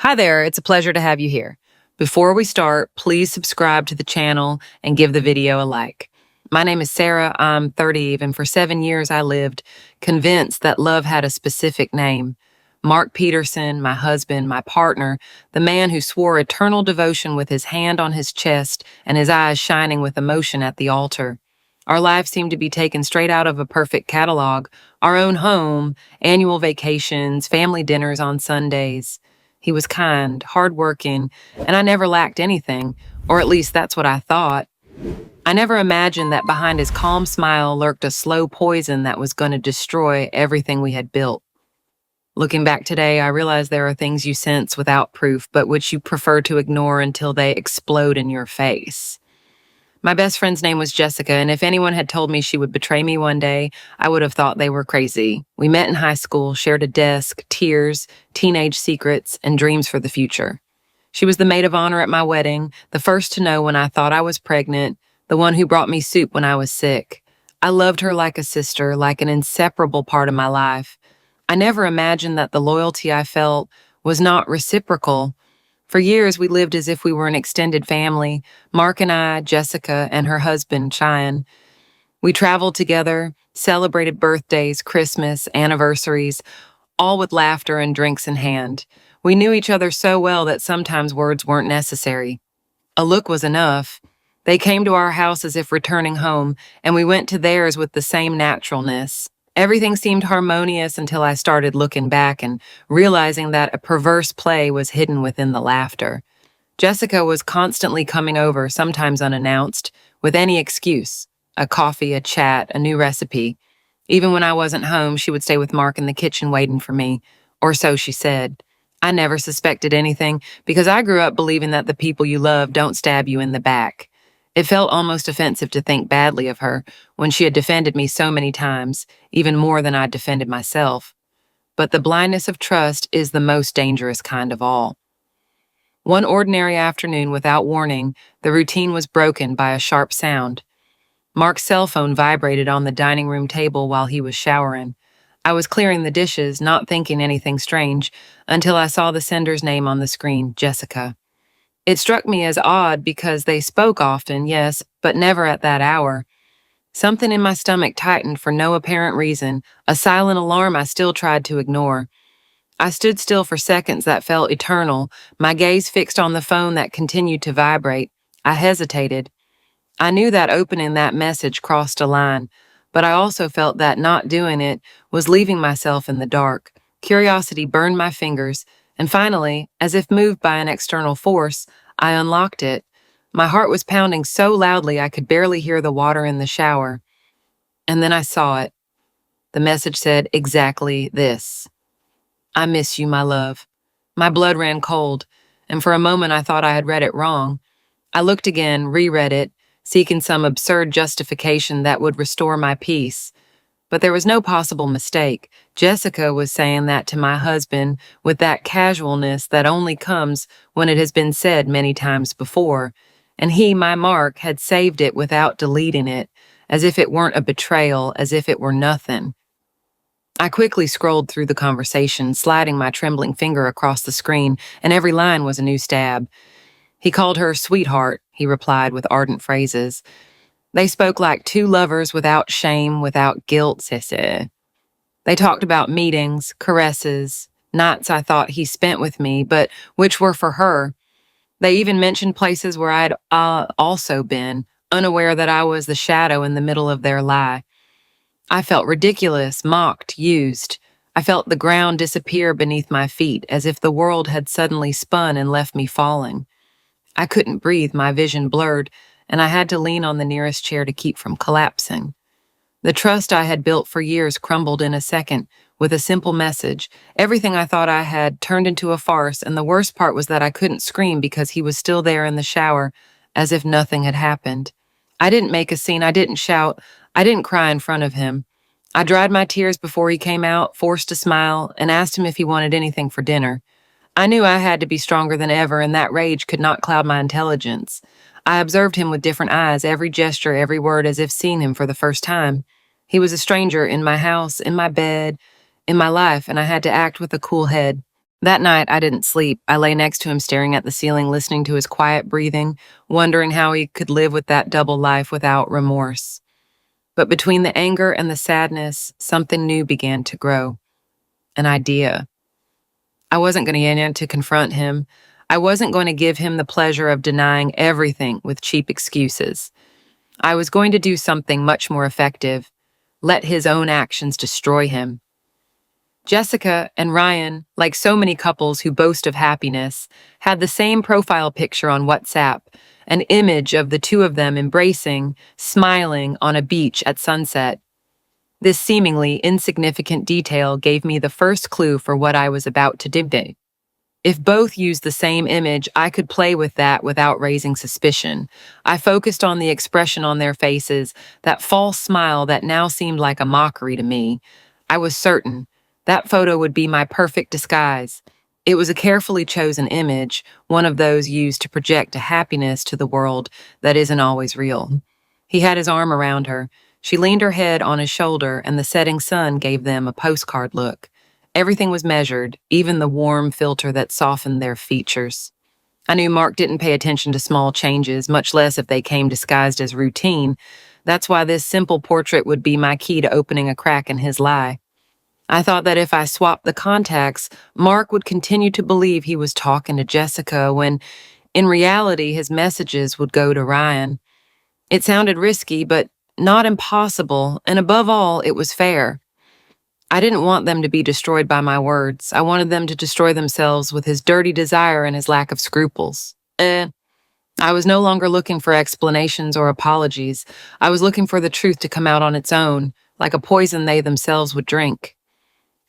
Hi there, it's a pleasure to have you here. Before we start, please subscribe to the channel and give the video a like. My name is Sarah, I'm 30, and for 7 years I lived convinced that love had a specific name. Mark Peterson, my husband, my partner, the man who swore eternal devotion with his hand on his chest and his eyes shining with emotion at the altar. Our lives seemed to be taken straight out of a perfect catalog, our own home, annual vacations, family dinners on Sundays. He was kind, hardworking, and I never lacked anything, or at least that's what I thought. I never imagined that behind his calm smile lurked a slow poison that was going to destroy everything we had built. Looking back today, I realize there are things you sense without proof, but which you prefer to ignore until they explode in your face. My best friend's name was Jessica, and if anyone had told me she would betray me one day, I would have thought they were crazy. We met in high school, shared a desk, tears, teenage secrets, and dreams for the future. She was the maid of honor at my wedding, the first to know when I thought I was pregnant, the one who brought me soup when I was sick. I loved her like a sister, like an inseparable part of my life. I never imagined that the loyalty I felt was not reciprocal. For years, we lived as if we were an extended family, Mark and I, Jessica, and her husband, Cheyenne. We traveled together, celebrated birthdays, Christmas, anniversaries, all with laughter and drinks in hand. We knew each other so well that sometimes words weren't necessary. A look was enough. They came to our house as if returning home, and we went to theirs with the same naturalness. Everything seemed harmonious until I started looking back and realizing that a perverse play was hidden within the laughter. Jessica was constantly coming over, sometimes unannounced, with any excuse: a coffee, a chat, a new recipe. Even when I wasn't home, she would stay with Mark in the kitchen waiting for me, or so she said. I never suspected anything because I grew up believing that the people you love don't stab you in the back. It felt almost offensive to think badly of her when she had defended me so many times, even more than I'd defended myself. But the blindness of trust is the most dangerous kind of all. One ordinary afternoon, without warning, the routine was broken by a sharp sound. Mark's cell phone vibrated on the dining room table while he was showering. I was clearing the dishes, not thinking anything strange, until I saw the sender's name on the screen, Jessica. It struck me as odd because they spoke often, yes, but never at that hour. Something in my stomach tightened for no apparent reason, a silent alarm I still tried to ignore. I stood still for seconds that felt eternal, my gaze fixed on the phone that continued to vibrate. I hesitated. I knew that opening that message crossed a line, but I also felt that not doing it was leaving myself in the dark. Curiosity burned my fingers, and finally, as if moved by an external force, I unlocked it. My heart was pounding so loudly I could barely hear the water in the shower. And then I saw it. The message said exactly this: I miss you, my love. My blood ran cold, and for a moment I thought I had read it wrong. I looked again, reread it, seeking some absurd justification that would restore my peace. But there was no possible mistake. Jessica was saying that to my husband with that casualness that only comes when it has been said many times before. And he, my Mark, had saved it without deleting it, as if it weren't a betrayal, as if it were nothing. I quickly scrolled through the conversation, sliding my trembling finger across the screen, and every line was a new stab. He called her sweetheart, he replied with ardent phrases. They spoke like two lovers without shame, without guilt, sissy. They talked about meetings, caresses, nights I thought he spent with me, but which were for her. They even mentioned places where I'd also been, unaware that I was the shadow in the middle of their lie. I felt ridiculous, mocked, used. I felt the ground disappear beneath my feet, as if the world had suddenly spun and left me falling. I couldn't breathe, my vision blurred, and I had to lean on the nearest chair to keep from collapsing. The trust I had built for years crumbled in a second, with a simple message. Everything I thought I had turned into a farce, and the worst part was that I couldn't scream because he was still there in the shower, as if nothing had happened. I didn't make a scene, I didn't shout, I didn't cry in front of him. I dried my tears before he came out, forced a smile, and asked him if he wanted anything for dinner. I knew I had to be stronger than ever, and that rage could not cloud my intelligence. I observed him with different eyes, every gesture, every word, as if seeing him for the first time. He was a stranger in my house, in my bed, in my life, and I had to act with a cool head. That night, I didn't sleep. I lay next to him, staring at the ceiling, listening to his quiet breathing, wondering how he could live with that double life without remorse. But between the anger and the sadness, something new began to grow. An idea. I wasn't going to get in to confront him. I wasn't going to give him the pleasure of denying everything with cheap excuses. I was going to do something much more effective. Let his own actions destroy him. Jessica and Ryan, like so many couples who boast of happiness, had the same profile picture on WhatsApp, an image of the two of them embracing, smiling on a beach at sunset. This seemingly insignificant detail gave me the first clue for what I was about to do. If both used the same image, I could play with that without raising suspicion. I focused on the expression on their faces, that false smile that now seemed like a mockery to me. I was certain that photo would be my perfect disguise. It was a carefully chosen image, one of those used to project a happiness to the world that isn't always real. He had his arm around her. She leaned her head on his shoulder, and the setting sun gave them a postcard look. Everything was measured, even the warm filter that softened their features. I knew Mark didn't pay attention to small changes, much less if they came disguised as routine. That's why this simple portrait would be my key to opening a crack in his lie. I thought that if I swapped the contacts, Mark would continue to believe he was talking to Jessica when, in reality, his messages would go to Ryan. It sounded risky, but not impossible, and above all, it was fair. I didn't want them to be destroyed by my words. I wanted them to destroy themselves with his dirty desire and his lack of scruples. I was no longer looking for explanations or apologies. I was looking for the truth to come out on its own, like a poison they themselves would drink.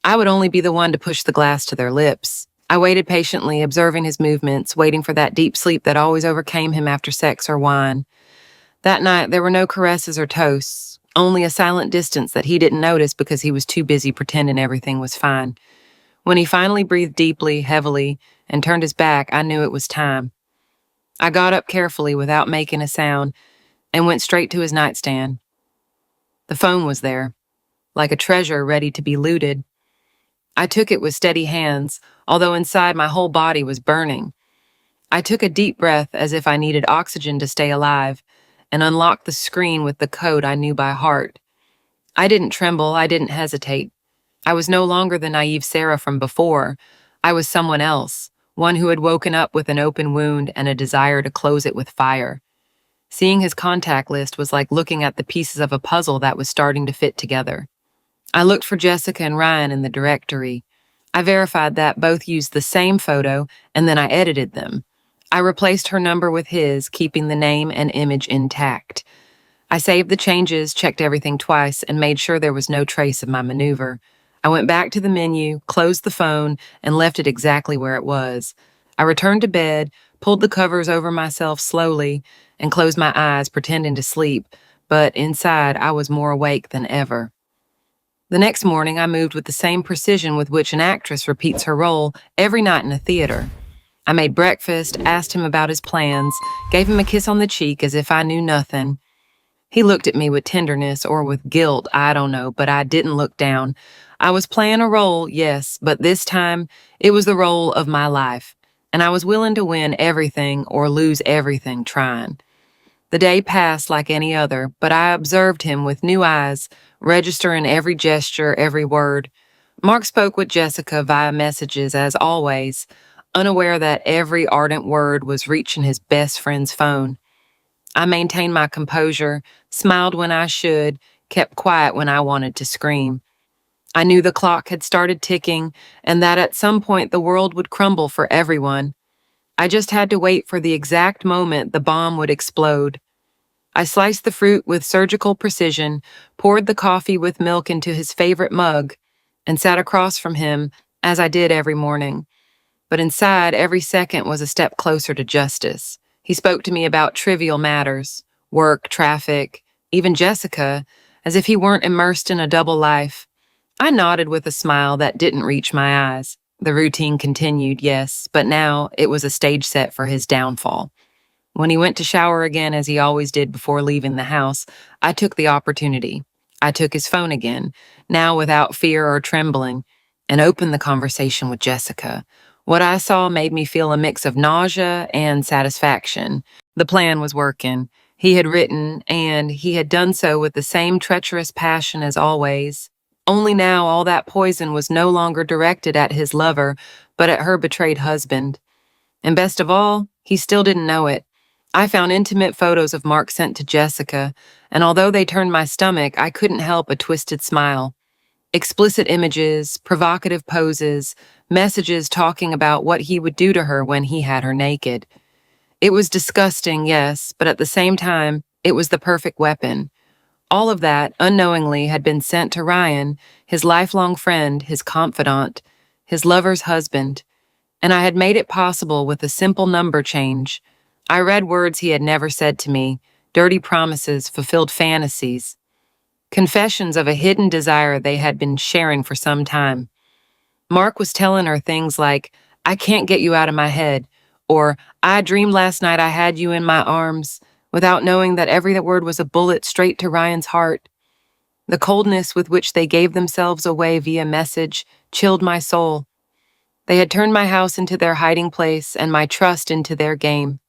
I would only be the one to push the glass to their lips. I waited patiently, observing his movements, waiting for that deep sleep that always overcame him after sex or wine. That night, there were no caresses or toasts, only a silent distance that he didn't notice because he was too busy pretending everything was fine. When he finally breathed deeply, heavily, and turned his back, I knew it was time. I got up carefully without making a sound and went straight to his nightstand. The phone was there, like a treasure ready to be looted. I took it with steady hands, although inside my whole body was burning. I took a deep breath as if I needed oxygen to stay alive, and unlocked the screen with the code I knew by heart. I didn't tremble, I didn't hesitate. I was no longer the naive Sarah from before. I was someone else, one who had woken up with an open wound and a desire to close it with fire. Seeing his contact list was like looking at the pieces of a puzzle that was starting to fit together. I looked for Jessica and Ryan in the directory. I verified that both used the same photo, and then I edited them. I replaced her number with his, keeping the name and image intact. I saved the changes, checked everything twice, and made sure there was no trace of my maneuver. I went back to the menu, closed the phone, and left it exactly where it was. I returned to bed, pulled the covers over myself slowly, and closed my eyes, pretending to sleep, but inside I was more awake than ever. The next morning, I moved with the same precision with which an actress repeats her role every night in a theater. I made breakfast, asked him about his plans, gave him a kiss on the cheek as if I knew nothing. He looked at me with tenderness or with guilt, I don't know, but I didn't look down. I was playing a role, yes, but this time it was the role of my life, and I was willing to win everything or lose everything trying. The day passed like any other, but I observed him with new eyes, registering every gesture, every word. Mark spoke with Jessica via messages, as always, unaware that every ardent word was reaching his best friend's phone. I maintained my composure, smiled when I should, kept quiet when I wanted to scream. I knew the clock had started ticking and that at some point the world would crumble for everyone. I just had to wait for the exact moment the bomb would explode. I sliced the fruit with surgical precision, poured the coffee with milk into his favorite mug, and sat across from him as I did every morning. But inside, every second was a step closer to justice. He spoke to me about trivial matters, work, traffic, even Jessica, as if he weren't immersed in a double life. I nodded with a smile that didn't reach my eyes. The routine continued, yes, but now it was a stage set for his downfall. When he went to shower again, as he always did before leaving the house, I took the opportunity. I took his phone again, now without fear or trembling, and open the conversation with Jessica. What I saw made me feel a mix of nausea and satisfaction. The plan was working. He had written, and he had done so with the same treacherous passion as always. Only now all that poison was no longer directed at his lover, but at her betrayed husband. And best of all, he still didn't know it. I found intimate photos of Mark sent to Jessica, and although they turned my stomach, I couldn't help a twisted smile. Explicit images, provocative poses, messages talking about what he would do to her when he had her naked. It was disgusting, yes, but at the same time, it was the perfect weapon. All of that, unknowingly, had been sent to Ryan, his lifelong friend, his confidant, his lover's husband, and I had made it possible with a simple number change. I read words he had never said to me, dirty promises, fulfilled fantasies, confessions of a hidden desire they had been sharing for some time. Mark was telling her things like, "I can't get you out of my head," or "I dreamed last night I had you in my arms," without knowing that every word was a bullet straight to Ryan's heart. The coldness with which they gave themselves away via message chilled my soul. They had turned my house into their hiding place and my trust into their game.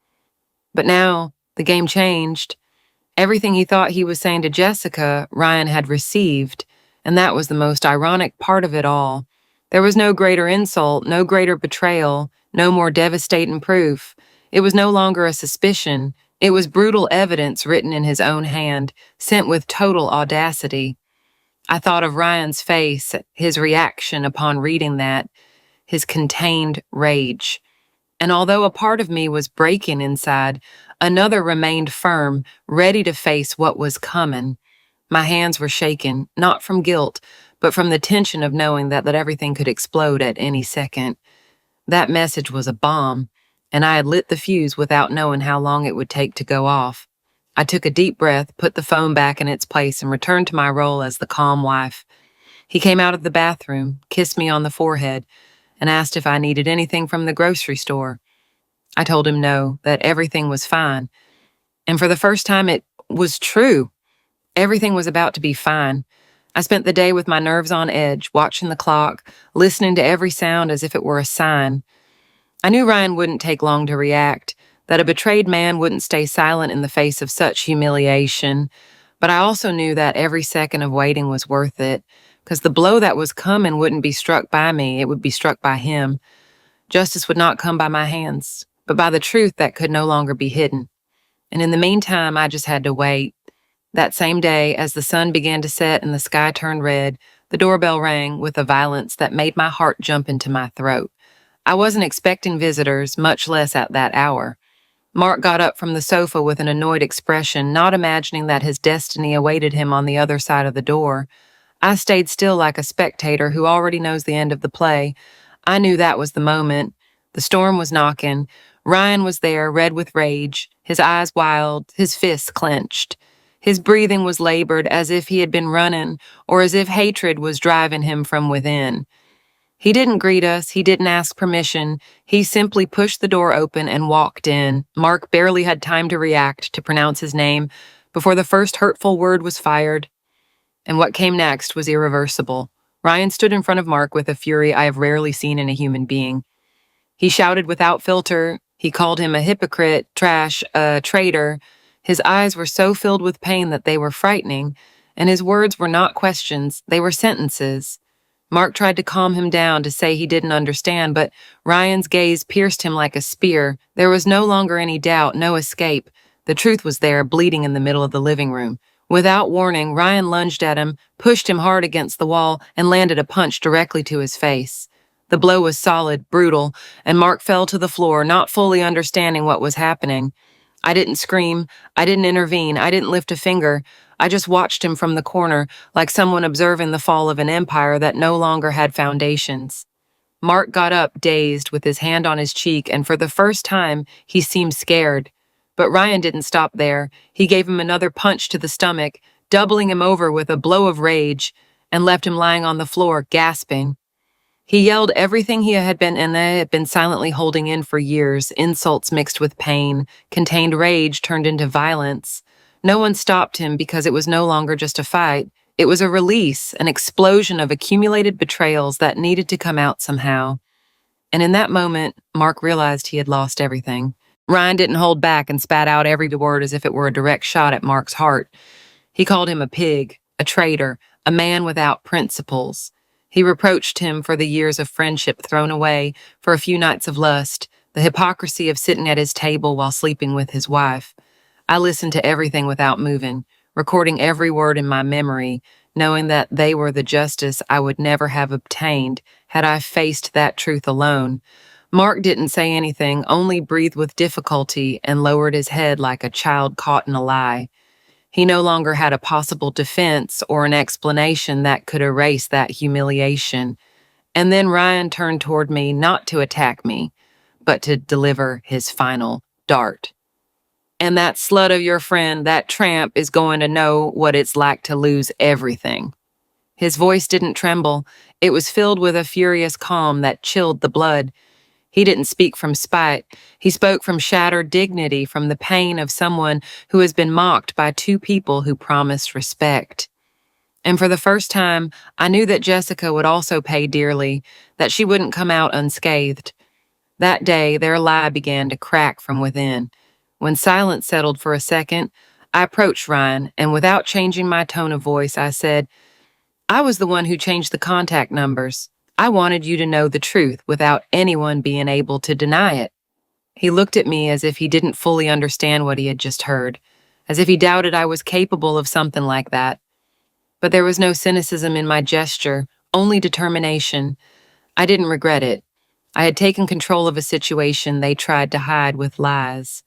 But now, the game changed. Everything he thought he was saying to Jessica, Ryan had received, and that was the most ironic part of it all. There was no greater insult, no greater betrayal, no more devastating proof. It was no longer a suspicion. It was brutal evidence written in his own hand, sent with total audacity. I thought of Ryan's face, his reaction upon reading that, his contained rage. And although a part of me was breaking inside, another remained firm, ready to face what was coming. My hands were shaking, not from guilt, but from the tension of knowing that everything could explode at any second. That message was a bomb, and I had lit the fuse without knowing how long it would take to go off. I took a deep breath, put the phone back in its place, and returned to my role as the calm wife. He came out of the bathroom, kissed me on the forehead, and asked if I needed anything from the grocery store. I told him no, that everything was fine. And for the first time, it was true. Everything was about to be fine. I spent the day with my nerves on edge, watching the clock, listening to every sound as if it were a sign. I knew Ryan wouldn't take long to react, that a betrayed man wouldn't stay silent in the face of such humiliation, but I also knew that every second of waiting was worth it, because the blow that was coming wouldn't be struck by me, it would be struck by him. Justice would not come by my hands, but by the truth that could no longer be hidden. And in the meantime, I just had to wait. That same day, as the sun began to set and the sky turned red, the doorbell rang with a violence that made my heart jump into my throat. I wasn't expecting visitors, much less at that hour. Mark got up from the sofa with an annoyed expression, not imagining that his destiny awaited him on the other side of the door. I stayed still like a spectator who already knows the end of the play. I knew that was the moment. The storm was knocking. Ryan was there, red with rage, his eyes wild, his fists clenched. His breathing was labored as if he had been running, or as if hatred was driving him from within. He didn't greet us, he didn't ask permission, he simply pushed the door open and walked in. Mark barely had time to react, to pronounce his name, before the first hurtful word was fired. And what came next was irreversible. Ryan stood in front of Mark with a fury I have rarely seen in a human being. He shouted without filter, he called him a hypocrite, trash, a traitor. His eyes were so filled with pain that they were frightening, and his words were not questions, they were sentences. Mark tried to calm him down, to say he didn't understand, but Ryan's gaze pierced him like a spear. There was no longer any doubt, no escape. The truth was there, bleeding in the middle of the living room. Without warning, Ryan lunged at him, pushed him hard against the wall, and landed a punch directly to his face. The blow was solid, brutal, and Mark fell to the floor, not fully understanding what was happening. I didn't scream, I didn't intervene, I didn't lift a finger. I just watched him from the corner, like someone observing the fall of an empire that no longer had foundations. Mark got up, dazed, with his hand on his cheek, and for the first time, he seemed scared. But Ryan didn't stop there. He gave him another punch to the stomach, doubling him over with a blow of rage, and left him lying on the floor, gasping. He yelled everything he had been silently holding in for years, insults mixed with pain, contained rage turned into violence. No one stopped him because it was no longer just a fight. It was a release, an explosion of accumulated betrayals that needed to come out somehow. And in that moment, Mark realized he had lost everything. Ryan didn't hold back and spat out every word as if it were a direct shot at Mark's heart. He called him a pig, a traitor, a man without principles. He reproached him for the years of friendship thrown away, for a few nights of lust, the hypocrisy of sitting at his table while sleeping with his wife. I listened to everything without moving, recording every word in my memory, knowing that they were the justice I would never have obtained had I faced that truth alone. Mark didn't say anything, only breathed with difficulty and lowered his head like a child caught in a lie. He no longer had a possible defense or an explanation that could erase that humiliation. And then Ryan turned toward me not to attack me, but to deliver his final dart. And that slut of your friend, that tramp, is going to know what it's like to lose everything. His voice didn't tremble. It was filled with a furious calm that chilled the blood. He didn't speak from spite. He spoke from shattered dignity, from the pain of someone who has been mocked by two people who promised respect. And for the first time, I knew that Jessica would also pay dearly, that she wouldn't come out unscathed. That day, their lie began to crack from within. When silence settled for a second, I approached Ryan, and without changing my tone of voice, I said, I was the one who changed the contact numbers. I wanted you to know the truth without anyone being able to deny it. He looked at me as if he didn't fully understand what he had just heard, as if he doubted I was capable of something like that. But there was no cynicism in my gesture, only determination. I didn't regret it. I had taken control of a situation they tried to hide with lies.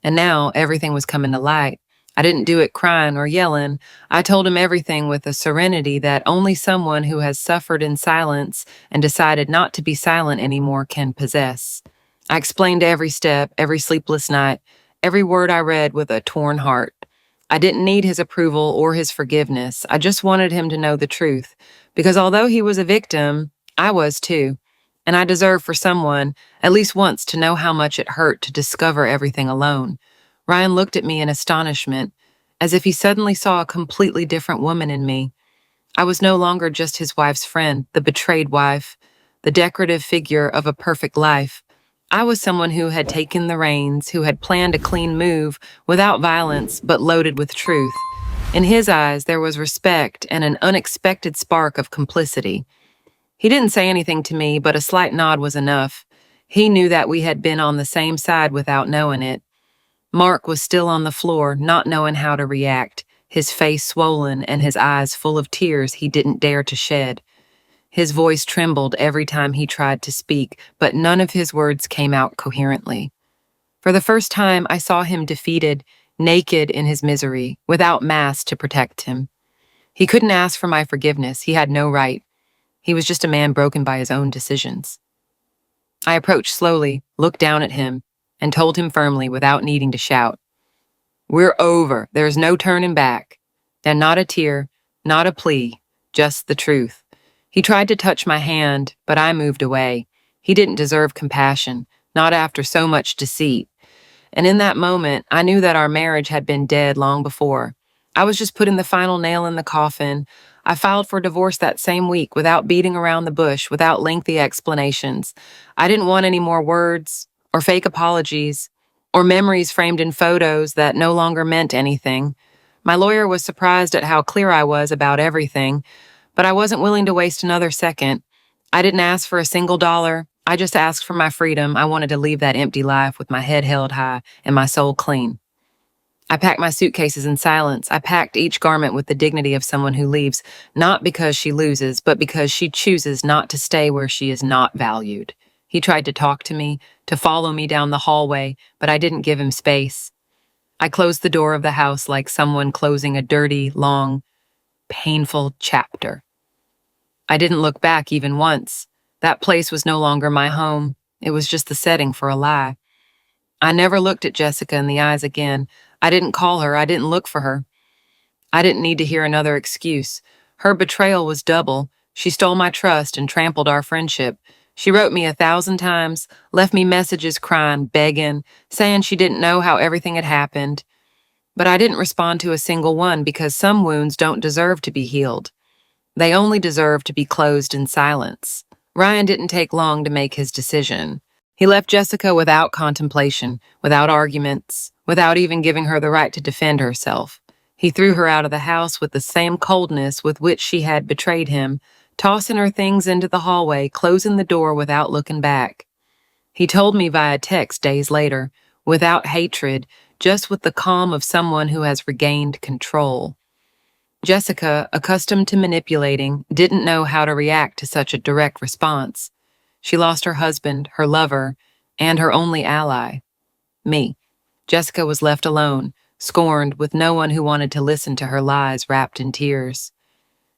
And now everything was coming to light. I didn't do it crying or yelling. I told him everything with a serenity that only someone who has suffered in silence and decided not to be silent anymore can possess. I explained every step, every sleepless night, every word I read with a torn heart. I didn't need his approval or his forgiveness. I just wanted him to know the truth, because although he was a victim, I was too. And I deserve for someone, at least once, to know how much it hurt to discover everything alone. Ryan looked at me in astonishment, as if he suddenly saw a completely different woman in me. I was no longer just his wife's friend, the betrayed wife, the decorative figure of a perfect life. I was someone who had taken the reins, who had planned a clean move, without violence, but loaded with truth. In his eyes, there was respect and an unexpected spark of complicity. He didn't say anything to me, but a slight nod was enough. He knew that we had been on the same side without knowing it. Mark was still on the floor, not knowing how to react, his face swollen and his eyes full of tears he didn't dare to shed. His voice trembled every time he tried to speak, but none of his words came out coherently. For the first time, I saw him defeated, naked in his misery, without mask to protect him. He couldn't ask for my forgiveness. He had no right. He was just a man broken by his own decisions. I approached slowly, looked down at him, and told him firmly without needing to shout, "We're over. There's no turning back." And not a tear, not a plea, just the truth. He tried to touch my hand, but I moved away. He didn't deserve compassion, not after so much deceit. And in that moment, I knew that our marriage had been dead long before. I was just putting the final nail in the coffin. I filed for divorce that same week without beating around the bush, without lengthy explanations. I didn't want any more words or fake apologies or memories framed in photos that no longer meant anything. My lawyer was surprised at how clear I was about everything, but I wasn't willing to waste another second. I didn't ask for a single dollar. I just asked for my freedom. I wanted to leave that empty life with my head held high and my soul clean. I packed my suitcases in silence. I packed each garment with the dignity of someone who leaves, not because she loses, but because she chooses not to stay where she is not valued. He tried to talk to me, to follow me down the hallway, but I didn't give him space. I closed the door of the house like someone closing a dirty, long, painful chapter. I didn't look back even once. That place was no longer my home. It was just the setting for a lie. I never looked at Jessica in the eyes again. I didn't call her. I didn't look for her. I didn't need to hear another excuse. Her betrayal was double. She stole my trust and trampled our friendship. She wrote me 1,000 times, left me messages crying, begging, saying she didn't know how everything had happened. But I didn't respond to a single one because some wounds don't deserve to be healed. They only deserve to be closed in silence. Ryan didn't take long to make his decision. He left Jessica without contemplation, without arguments, without even giving her the right to defend herself. He threw her out of the house with the same coldness with which she had betrayed him, tossing her things into the hallway, closing the door without looking back. He told me via text days later, without hatred, just with the calm of someone who has regained control. Jessica, accustomed to manipulating, didn't know how to react to such a direct response. She lost her husband, her lover, and her only ally, me. Jessica was left alone, scorned, with no one who wanted to listen to her lies wrapped in tears.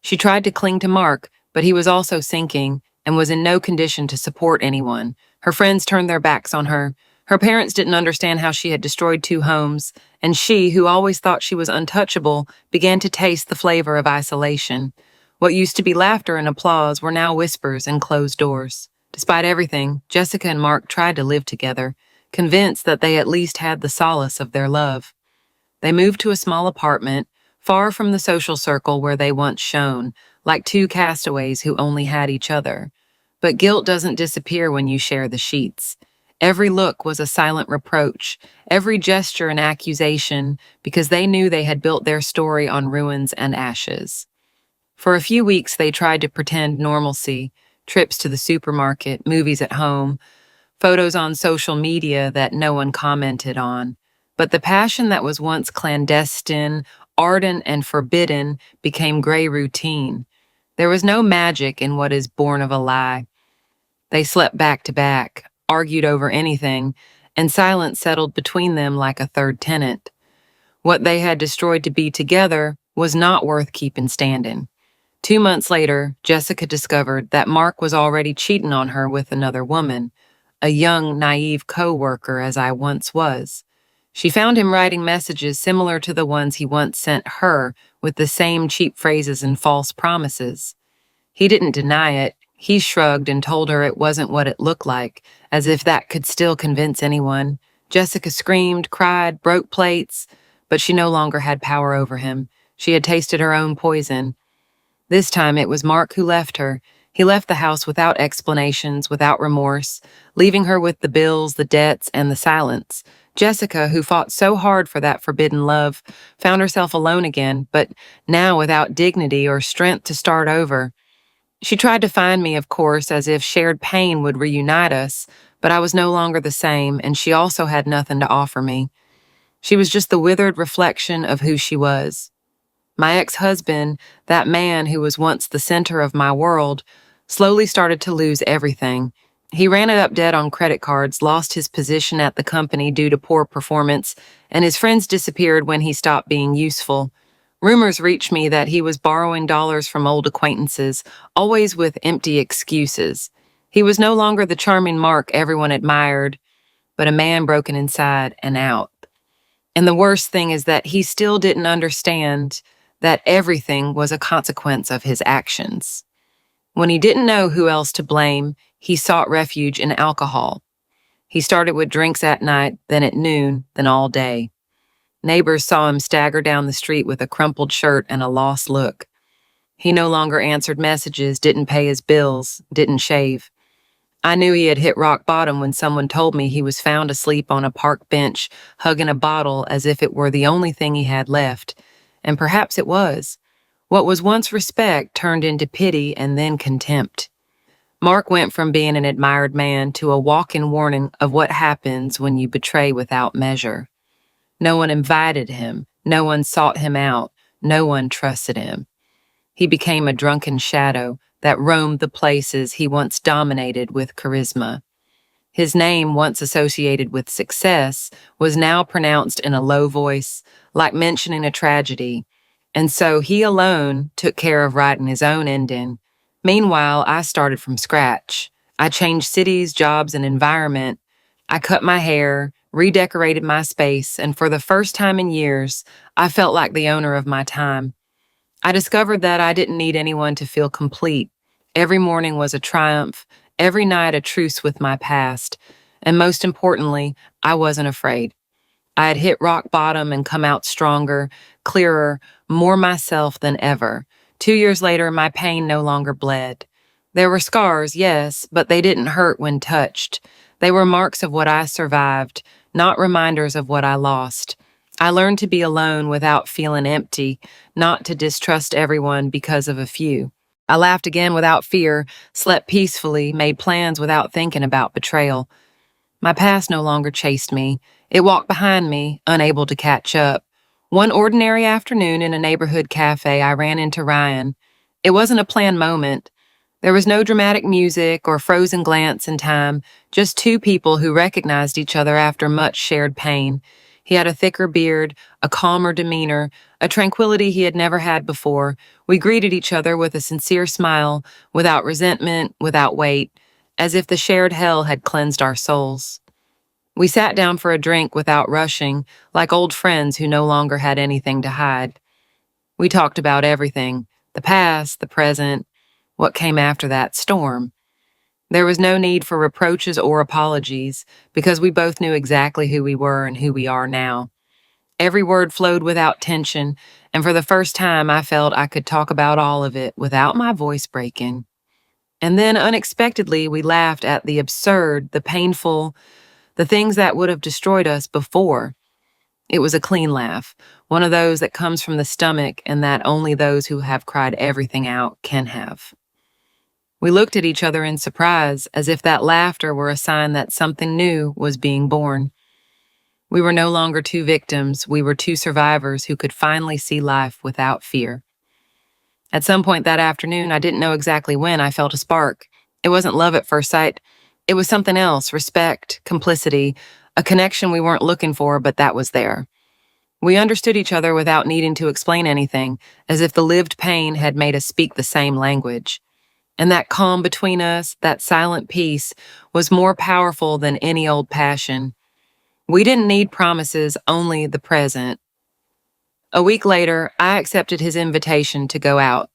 She tried to cling to Mark, but he was also sinking and was in no condition to support anyone. Her friends turned their backs on her. Her parents didn't understand how she had destroyed 2 homes, and she, who always thought she was untouchable, began to taste the flavor of isolation. What used to be laughter and applause were now whispers and closed doors. Despite everything, Jessica and Mark tried to live together, convinced that they at least had the solace of their love. They moved to a small apartment, far from the social circle where they once shone, like 2 castaways who only had each other. But guilt doesn't disappear when you share the sheets. Every look was a silent reproach, every gesture an accusation, because they knew they had built their story on ruins and ashes. For a few weeks, they tried to pretend normalcy, trips to the supermarket, movies at home, photos on social media that no one commented on. But the passion that was once clandestine, ardent, and forbidden became gray routine. There was no magic in what is born of a lie. They slept back to back, argued over anything, and silence settled between them like a third tenant. What they had destroyed to be together was not worth keeping standing. 2 months later, Jessica discovered that Mark was already cheating on her with another woman, a young, naive co-worker as I once was. She found him writing messages similar to the ones he once sent her, with the same cheap phrases and false promises. He didn't deny it. He shrugged and told her it wasn't what it looked like, as if that could still convince anyone. Jessica screamed, cried, broke plates, but she no longer had power over him. She had tasted her own poison. This time it was Mark who left her. He left the house without explanations, without remorse, leaving her with the bills, the debts, and the silence. Jessica, who fought so hard for that forbidden love, found herself alone again, but now without dignity or strength to start over. She tried to find me, of course, as if shared pain would reunite us, but I was no longer the same, and she also had nothing to offer me. She was just the withered reflection of who she was. My ex-husband, that man who was once the center of my world, slowly started to lose everything. He ran it up debt on credit cards, lost his position at the company due to poor performance, and his friends disappeared when he stopped being useful. Rumors reached me that he was borrowing dollars from old acquaintances, always with empty excuses. He was no longer the charming Mark everyone admired, but a man broken inside and out. And the worst thing is that he still didn't understand that everything was a consequence of his actions. When he didn't know who else to blame, he sought refuge in alcohol. He started with drinks at night, then at noon, then all day. Neighbors saw him stagger down the street with a crumpled shirt and a lost look. He no longer answered messages, didn't pay his bills, didn't shave. I knew he had hit rock bottom when someone told me he was found asleep on a park bench, hugging a bottle as if it were the only thing he had left. And perhaps it was. What was once respect turned into pity and then contempt. Mark went from being an admired man to a walk-in warning of what happens when you betray without measure. No one invited him, no one sought him out, no one trusted him. He became a drunken shadow that roamed the places he once dominated with charisma. His name, once associated with success, was now pronounced in a low voice, like mentioning a tragedy, and so he alone took care of writing his own ending. Meanwhile, I started from scratch. I changed cities, jobs, and environment. I cut my hair, redecorated my space, and for the first time in years, I felt like the owner of my time. I discovered that I didn't need anyone to feel complete. Every morning was a triumph, every night a truce with my past, and most importantly, I wasn't afraid. I had hit rock bottom and come out stronger, clearer, more myself than ever. 2 years later, my pain no longer bled. There were scars, yes, but they didn't hurt when touched. They were marks of what I survived, not reminders of what I lost. I learned to be alone without feeling empty, not to distrust everyone because of a few. I laughed again without fear, slept peacefully, made plans without thinking about betrayal. My past no longer chased me. It walked behind me, unable to catch up. One ordinary afternoon in a neighborhood cafe, I ran into Ryan. It wasn't a planned moment. There was no dramatic music or frozen glance in time, just two people who recognized each other after much shared pain. He had a thicker beard, a calmer demeanor, a tranquility he had never had before. We greeted each other with a sincere smile, without resentment, without weight, as if the shared hell had cleansed our souls. We sat down for a drink without rushing, like old friends who no longer had anything to hide. We talked about everything, the past, the present, what came after that storm. There was no need for reproaches or apologies, because we both knew exactly who we were and who we are now. Every word flowed without tension, and for the first time I felt I could talk about all of it without my voice breaking. And then unexpectedly we laughed at the absurd, the painful, the things that would have destroyed us before. It was a clean laugh, one of those that comes from the stomach and that only those who have cried everything out can have. We looked at each other in surprise, as if that laughter were a sign that something new was being born. We were no longer two victims, we were two survivors who could finally see life without fear. At some point that afternoon, I didn't know exactly when, I felt a spark. It wasn't love at first sight. It was something else, respect, complicity, a connection we weren't looking for, but that was there. We understood each other without needing to explain anything, as if the lived pain had made us speak the same language. And that calm between us, that silent peace, was more powerful than any old passion. We didn't need promises, only the present. A week later, I accepted his invitation to go out.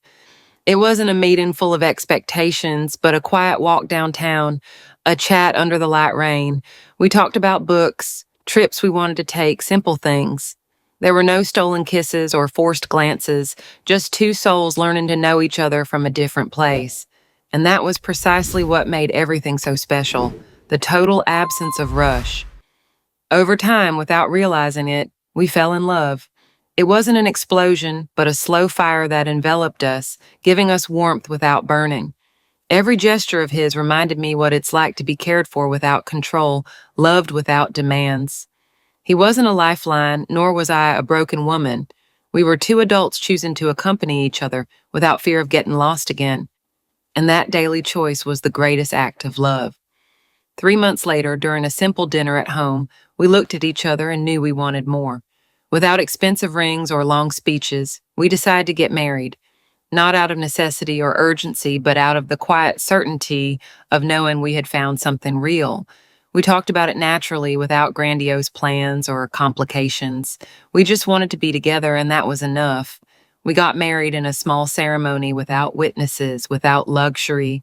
It wasn't a meeting full of expectations, but a quiet walk downtown, a chat under the light rain. We talked about books, trips we wanted to take, simple things. There were no stolen kisses or forced glances, just two souls learning to know each other from a different place. And that was precisely what made everything so special, the total absence of rush. Over time, without realizing it, we fell in love. It wasn't an explosion, but a slow fire that enveloped us, giving us warmth without burning. Every gesture of his reminded me what it's like to be cared for without control, loved without demands. He wasn't a lifeline, nor was I a broken woman. We were two adults choosing to accompany each other without fear of getting lost again. And that daily choice was the greatest act of love. 3 months later, during a simple dinner at home, we looked at each other and knew we wanted more. Without expensive rings or long speeches, we decided to get married, not out of necessity or urgency, but out of the quiet certainty of knowing we had found something real. We talked about it naturally, without grandiose plans or complications. We just wanted to be together, and that was enough. We got married in a small ceremony without witnesses, without luxury,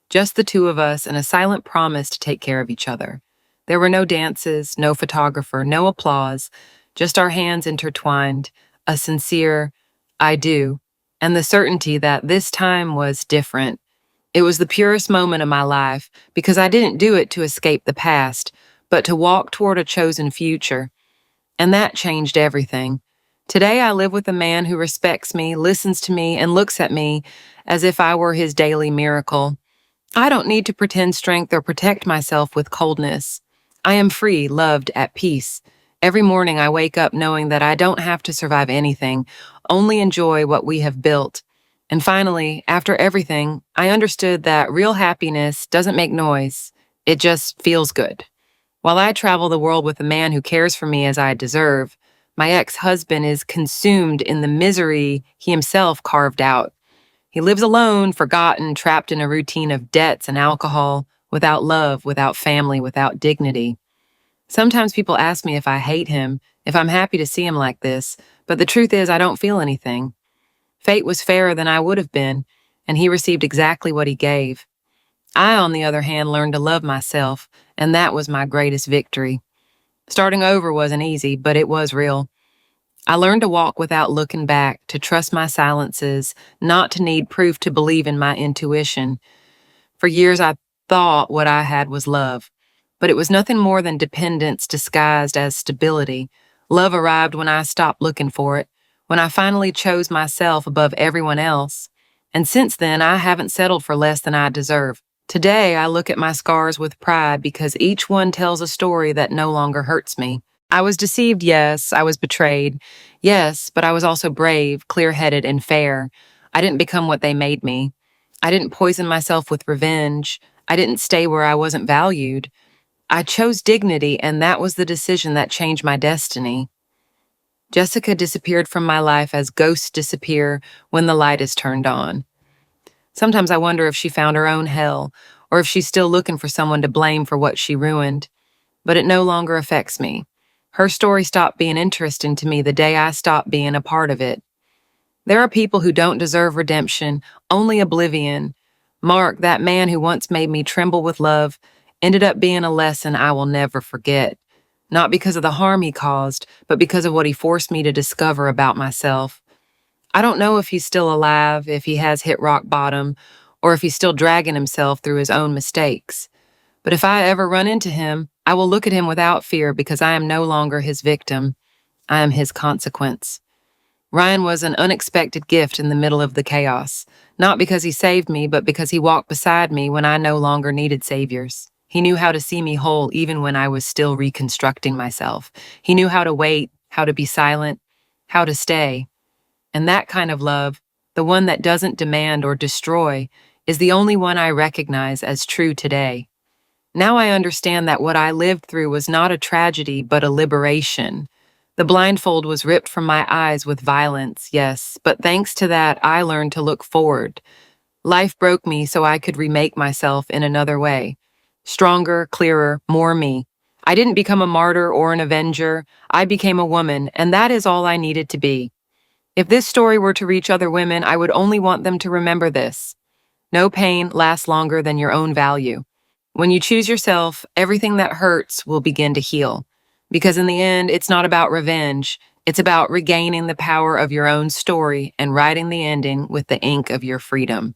just the two of us and a silent promise to take care of each other. There were no dances, no photographer, no applause, just our hands intertwined, a sincere, I do, and the certainty that this time was different. It was the purest moment of my life because I didn't do it to escape the past, but to walk toward a chosen future. And that changed everything. Today I live with a man who respects me, listens to me, and looks at me as if I were his daily miracle. I don't need to pretend strength or protect myself with coldness. I am free, loved, at peace. Every morning I wake up knowing that I don't have to survive anything, only enjoy what we have built. And finally, after everything, I understood that real happiness doesn't make noise. It just feels good. While I travel the world with a man who cares for me as I deserve, my ex-husband is consumed in the misery he himself carved out. He lives alone, forgotten, trapped in a routine of debts and alcohol, without love, without family, without dignity. Sometimes people ask me if I hate him, if I'm happy to see him like this, but the truth is I don't feel anything. Fate was fairer than I would have been, and he received exactly what he gave. I, on the other hand, learned to love myself, and that was my greatest victory. Starting over wasn't easy, but it was real. I learned to walk without looking back, to trust my silences, not to need proof to believe in my intuition. For years, I thought what I had was love, but it was nothing more than dependence disguised as stability. Love arrived when I stopped looking for it, when I finally chose myself above everyone else. And since then, I haven't settled for less than I deserve. Today, I look at my scars with pride because each one tells a story that no longer hurts me. I was deceived, yes. I was betrayed, yes, but I was also brave, clear-headed, and fair. I didn't become what they made me. I didn't poison myself with revenge. I didn't stay where I wasn't valued. I chose dignity, and that was the decision that changed my destiny. Jessica disappeared from my life as ghosts disappear when the light is turned on. Sometimes I wonder if she found her own hell, or if she's still looking for someone to blame for what she ruined. But it no longer affects me. Her story stopped being interesting to me the day I stopped being a part of it. There are people who don't deserve redemption, only oblivion. Mark, that man who once made me tremble with love, ended up being a lesson I will never forget. Not because of the harm he caused, but because of what he forced me to discover about myself. I don't know if he's still alive, if he has hit rock bottom, or if he's still dragging himself through his own mistakes. But if I ever run into him, I will look at him without fear because I am no longer his victim. I am his consequence. Ryan was an unexpected gift in the middle of the chaos, not because he saved me, but because he walked beside me when I no longer needed saviors. He knew how to see me whole even when I was still reconstructing myself. He knew how to wait, how to be silent, how to stay. And that kind of love, the one that doesn't demand or destroy, is the only one I recognize as true today. Now I understand that what I lived through was not a tragedy, but a liberation. The blindfold was ripped from my eyes with violence, yes, but thanks to that, I learned to look forward. Life broke me so I could remake myself in another way. Stronger, clearer, more me. I didn't become a martyr or an avenger. I became a woman, and that is all I needed to be. If this story were to reach other women, I would only want them to remember this. No pain lasts longer than your own value. When you choose yourself, everything that hurts will begin to heal. Because in the end, it's not about revenge. It's about regaining the power of your own story and writing the ending with the ink of your freedom.